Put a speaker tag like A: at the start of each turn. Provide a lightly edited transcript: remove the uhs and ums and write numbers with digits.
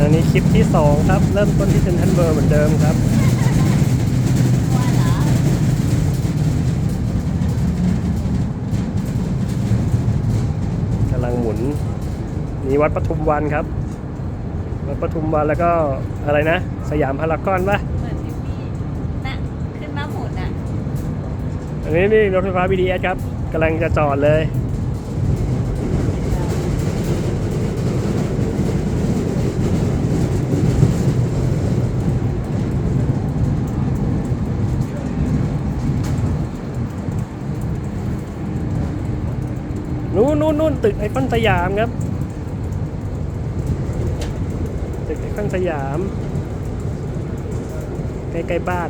A: อันนี้คลิปที่2ครับเริ่มต้นที่เซ็นทรัลเวิลด์เหมือนเดิมครับกำลังหมุนนี่วัดปทุมวันครับวัดปทุมวันแล้วก็อะไรนะสยามพารากอนปะ
B: เหมือนที่พี่น่ะขึ้นมาหมุนอ่ะ
A: อันนี้นี่รถไฟฟ้า BTS ครับกำลังจะจอดเลยนู่นตึกไอคอนสยามครับตึกไอคอนสยามใกล้ๆบ้าน